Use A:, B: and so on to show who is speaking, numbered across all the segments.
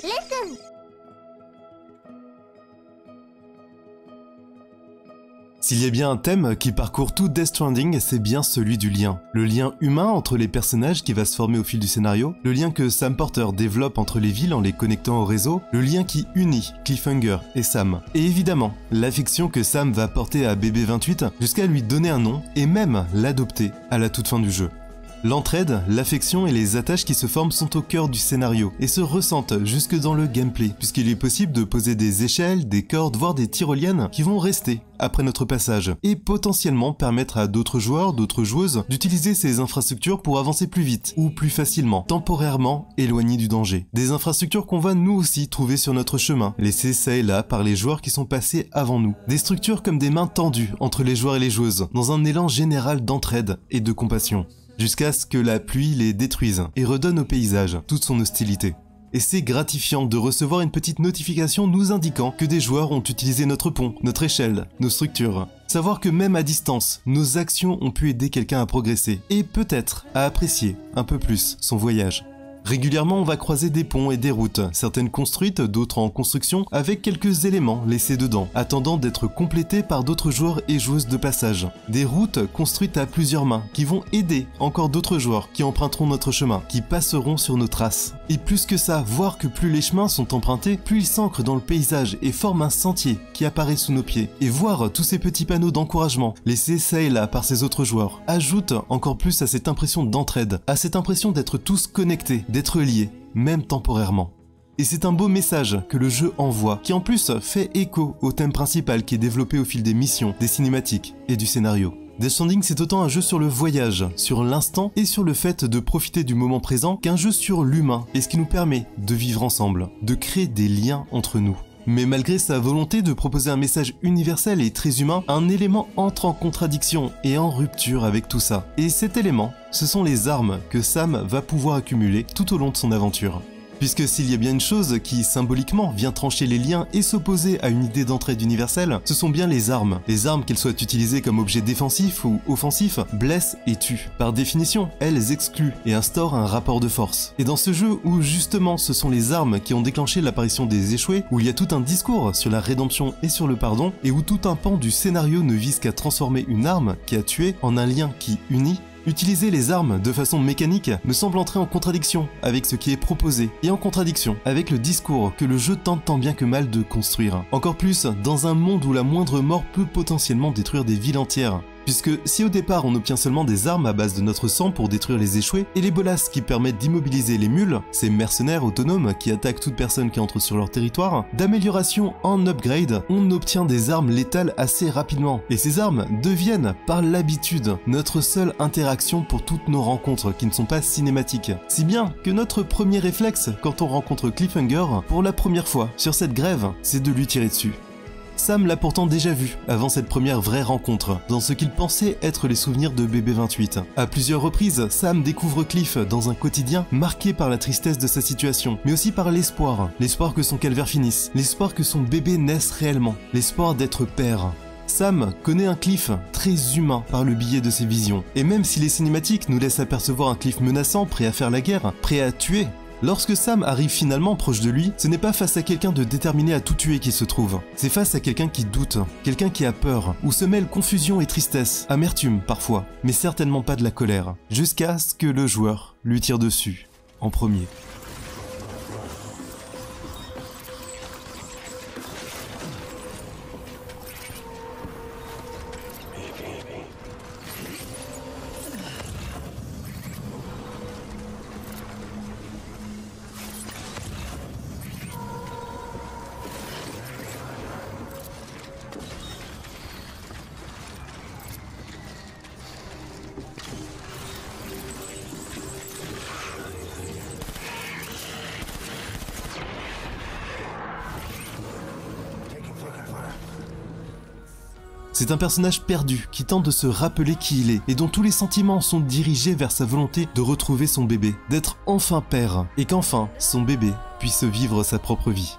A: Listen.
B: S'il y a bien un thème qui parcourt tout Death Stranding, c'est bien celui du lien. Le lien humain entre les personnages qui va se former au fil du scénario, le lien que Sam Porter développe entre les villes en les connectant au réseau, le lien qui unit Cliffhanger et Sam. Et évidemment, l'affection que Sam va porter à BB-28 jusqu'à lui donner un nom et même l'adopter à la toute fin du jeu. L'entraide, l'affection et les attaches qui se forment sont au cœur du scénario et se ressentent jusque dans le gameplay, puisqu'il est possible de poser des échelles, des cordes, voire des tyroliennes qui vont rester après notre passage, et potentiellement permettre à d'autres joueurs, d'autres joueuses, d'utiliser ces infrastructures pour avancer plus vite, ou plus facilement, temporairement éloignés du danger. Des infrastructures qu'on va nous aussi trouver sur notre chemin, laissées ça et là par les joueurs qui sont passés avant nous. Des structures comme des mains tendues entre les joueurs et les joueuses, dans un élan général d'entraide et de compassion. Jusqu'à ce que la pluie les détruise et redonne au paysage toute son hostilité. Et c'est gratifiant de recevoir une petite notification nous indiquant que des joueurs ont utilisé notre pont, notre échelle, nos structures. Savoir que même à distance, nos actions ont pu aider quelqu'un à progresser et peut-être à apprécier un peu plus son voyage. Régulièrement, on va croiser des ponts et des routes, certaines construites, d'autres en construction, avec quelques éléments laissés dedans, attendant d'être complétés par d'autres joueurs et joueuses de passage. Des routes construites à plusieurs mains, qui vont aider encore d'autres joueurs qui emprunteront notre chemin, qui passeront sur nos traces. Et plus que ça, voir que plus les chemins sont empruntés, plus ils s'ancrent dans le paysage et forment un sentier qui apparaît sous nos pieds. Et voir tous ces petits panneaux d'encouragement, laissés ça et là par ces autres joueurs, ajoute encore plus à cette impression d'entraide, à cette impression d'être tous connectés, d'être liés, même temporairement. Et c'est un beau message que le jeu envoie, qui en plus fait écho au thème principal qui est développé au fil des missions, des cinématiques et du scénario. Death Stranding, c'est autant un jeu sur le voyage, sur l'instant et sur le fait de profiter du moment présent qu'un jeu sur l'humain et ce qui nous permet de vivre ensemble, de créer des liens entre nous. Mais malgré sa volonté de proposer un message universel et très humain, un élément entre en contradiction et en rupture avec tout ça. Et cet élément, ce sont les armes que Sam va pouvoir accumuler tout au long de son aventure. Puisque s'il y a bien une chose qui, symboliquement, vient trancher les liens et s'opposer à une idée d'entraide universelle, ce sont bien les armes. Les armes, qu'elles soient utilisées comme objet défensif ou offensif, blessent et tuent. Par définition, elles excluent et instaurent un rapport de force. Et dans ce jeu où, justement, ce sont les armes qui ont déclenché l'apparition des échoués, où il y a tout un discours sur la rédemption et sur le pardon, et où tout un pan du scénario ne vise qu'à transformer une arme qui a tué en un lien qui unit, utiliser les armes de façon mécanique me semble entrer en contradiction avec ce qui est proposé et en contradiction avec le discours que le jeu tente tant bien que mal de construire. Encore plus dans un monde où la moindre mort peut potentiellement détruire des villes entières. Puisque si au départ on obtient seulement des armes à base de notre sang pour détruire les échoués, et les bolasses qui permettent d'immobiliser les mules, ces mercenaires autonomes qui attaquent toute personne qui entre sur leur territoire, d'amélioration en upgrade, on obtient des armes létales assez rapidement. Et ces armes deviennent, par l'habitude, notre seule interaction pour toutes nos rencontres qui ne sont pas cinématiques. Si bien que notre premier réflexe quand on rencontre Cliffhanger, pour la première fois sur cette grève, c'est de lui tirer dessus. Sam l'a pourtant déjà vu avant cette première vraie rencontre, dans ce qu'il pensait être les souvenirs de BB-28. À plusieurs reprises, Sam découvre Cliff dans un quotidien marqué par la tristesse de sa situation, mais aussi par l'espoir. L'espoir que son calvaire finisse, l'espoir que son bébé naisse réellement, l'espoir d'être père. Sam connaît un Cliff très humain par le biais de ses visions. Et même si les cinématiques nous laissent apercevoir un Cliff menaçant, prêt à faire la guerre, prêt à tuer, lorsque Sam arrive finalement proche de lui, ce n'est pas face à quelqu'un de déterminé à tout tuer qu'il se trouve. C'est face à quelqu'un qui doute, quelqu'un qui a peur, où se mêlent confusion et tristesse, amertume parfois, mais certainement pas de la colère, jusqu'à ce que le joueur lui tire dessus, en premier. C'est un personnage perdu qui tente de se rappeler qui il est et dont tous les sentiments sont dirigés vers sa volonté de retrouver son bébé, d'être enfin père et qu'enfin son bébé puisse vivre sa propre vie.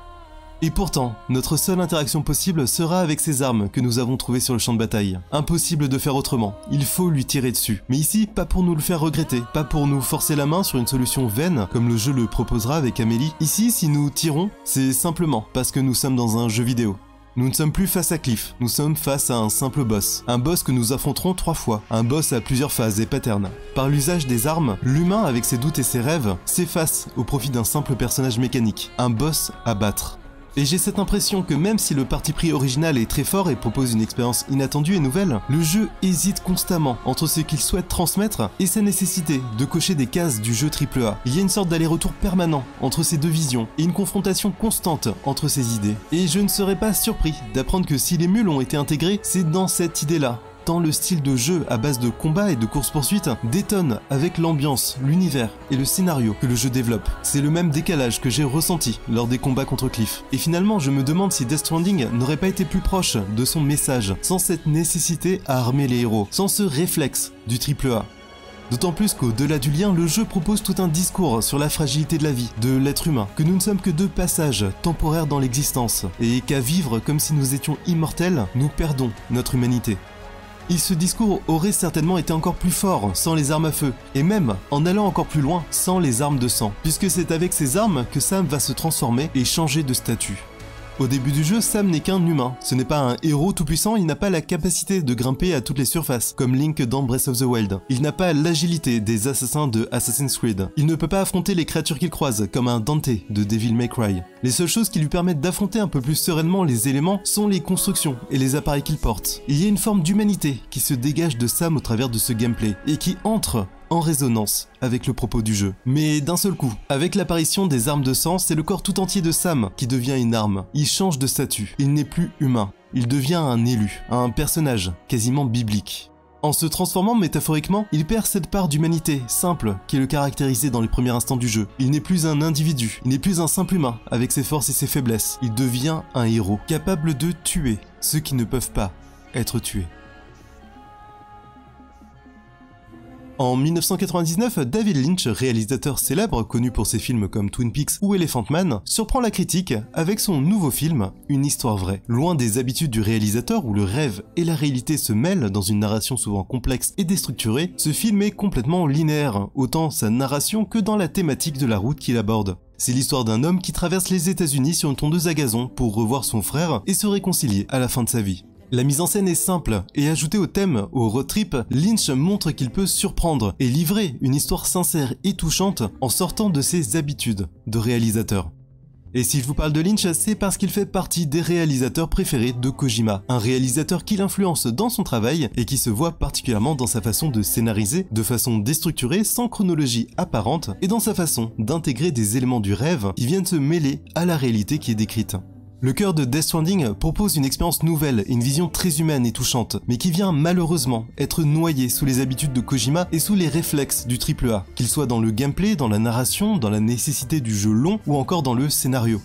B: Et pourtant, notre seule interaction possible sera avec ces armes que nous avons trouvées sur le champ de bataille. Impossible de faire autrement, il faut lui tirer dessus. Mais ici, pas pour nous le faire regretter, pas pour nous forcer la main sur une solution vaine, comme le jeu le proposera avec Amélie. Ici, si nous tirons, c'est simplement parce que nous sommes dans un jeu vidéo. Nous ne sommes plus face à Cliff, nous sommes face à un simple boss. Un boss que nous affronterons 3 fois, un boss à plusieurs phases et patterns. Par l'usage des armes, l'humain avec ses doutes et ses rêves s'efface au profit d'un simple personnage mécanique, un boss à battre. Et j'ai cette impression que même si le parti pris original est très fort et propose une expérience inattendue et nouvelle, le jeu hésite constamment entre ce qu'il souhaite transmettre et sa nécessité de cocher des cases du jeu AAA. Il y a une sorte d'aller-retour permanent entre ces deux visions et une confrontation constante entre ces idées. Et je ne serais pas surpris d'apprendre que si les mules ont été intégrés, c'est dans cette idée-là. Tant le style de jeu à base de combat et de course-poursuite détonne avec l'ambiance, l'univers et le scénario que le jeu développe. C'est le même décalage que j'ai ressenti lors des combats contre Cliff. Et finalement, je me demande si Death Stranding n'aurait pas été plus proche de son message, sans cette nécessité à armer les héros, sans ce réflexe du AAA. D'autant plus qu'au-delà du lien, le jeu propose tout un discours sur la fragilité de la vie, de l'être humain, que nous ne sommes que deux passages temporaires dans l'existence, et qu'à vivre comme si nous étions immortels, nous perdons notre humanité. Et ce discours aurait certainement été encore plus fort sans les armes à feu, et même en allant encore plus loin sans les armes de sang, puisque c'est avec ces armes que Sam va se transformer et changer de statut. Au début du jeu, Sam n'est qu'un humain, ce n'est pas un héros tout puissant, il n'a pas la capacité de grimper à toutes les surfaces, comme Link dans Breath of the Wild. Il n'a pas l'agilité des assassins de Assassin's Creed. Il ne peut pas affronter les créatures qu'il croise, comme un Dante de Devil May Cry. Les seules choses qui lui permettent d'affronter un peu plus sereinement les éléments sont les constructions et les appareils qu'il porte. Il y a une forme d'humanité qui se dégage de Sam au travers de ce gameplay, et qui entre en résonance avec le propos du jeu. Mais d'un seul coup, avec l'apparition des armes de sang, c'est le corps tout entier de Sam qui devient une arme. Il change de statut, il n'est plus humain, il devient un élu, un personnage quasiment biblique. En se transformant métaphoriquement, il perd cette part d'humanité simple qui le caractérisait dans les premiers instants du jeu. Il n'est plus un individu, il n'est plus un simple humain avec ses forces et ses faiblesses. Il devient un héros, capable de tuer ceux qui ne peuvent pas être tués. En 1999, David Lynch, réalisateur célèbre connu pour ses films comme Twin Peaks ou Elephant Man, surprend la critique avec son nouveau film, Une histoire vraie. Loin des habitudes du réalisateur où le rêve et la réalité se mêlent dans une narration souvent complexe et déstructurée, ce film est complètement linéaire, autant sa narration que dans la thématique de la route qu'il aborde. C'est l'histoire d'un homme qui traverse les États-Unis sur une tondeuse à gazon pour revoir son frère et se réconcilier à la fin de sa vie. La mise en scène est simple, et ajoutée au thème, au road trip, Lynch montre qu'il peut surprendre et livrer une histoire sincère et touchante en sortant de ses habitudes de réalisateur. Et si je vous parle de Lynch, c'est parce qu'il fait partie des réalisateurs préférés de Kojima, un réalisateur qui l'influence dans son travail et qui se voit particulièrement dans sa façon de scénariser de façon déstructurée, sans chronologie apparente, et dans sa façon d'intégrer des éléments du rêve qui viennent se mêler à la réalité qui est décrite. Le cœur de Death Stranding propose une expérience nouvelle et une vision très humaine et touchante, mais qui vient malheureusement être noyée sous les habitudes de Kojima et sous les réflexes du AAA, qu'il soit dans le gameplay, dans la narration, dans la nécessité du jeu long ou encore dans le scénario.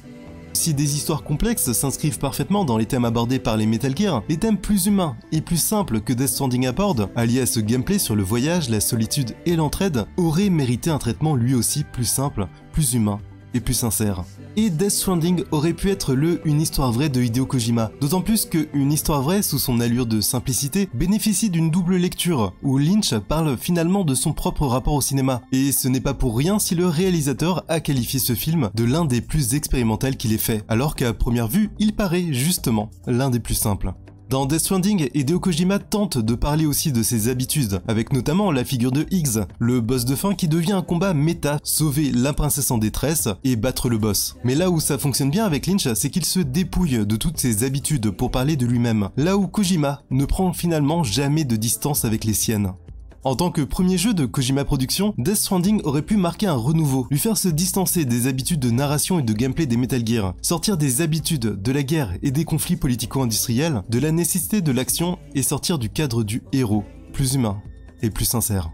B: Si des histoires complexes s'inscrivent parfaitement dans les thèmes abordés par les Metal Gear, les thèmes plus humains et plus simples que Death Stranding aborde, alliés à ce gameplay sur le voyage, la solitude et l'entraide, auraient mérité un traitement lui aussi plus simple, plus humain et plus sincère. Et Death Stranding aurait pu être une histoire vraie de Hideo Kojima, d'autant plus qu'une histoire vraie sous son allure de simplicité bénéficie d'une double lecture, où Lynch parle finalement de son propre rapport au cinéma, et ce n'est pas pour rien si le réalisateur a qualifié ce film de l'un des plus expérimentaux qu'il ait fait, alors qu'à première vue, il paraît justement l'un des plus simples. Dans Death Stranding, Hideo Kojima tente de parler aussi de ses habitudes, avec notamment la figure de Higgs, le boss de fin qui devient un combat méta, sauver la princesse en détresse et battre le boss. Mais là où ça fonctionne bien avec Lynch, c'est qu'il se dépouille de toutes ses habitudes pour parler de lui-même, là où Kojima ne prend finalement jamais de distance avec les siennes. En tant que premier jeu de Kojima Productions, Death Stranding aurait pu marquer un renouveau, lui faire se distancer des habitudes de narration et de gameplay des Metal Gear, sortir des habitudes de la guerre et des conflits politico-industriels, de la nécessité de l'action et sortir du cadre du héros, plus humain et plus sincère.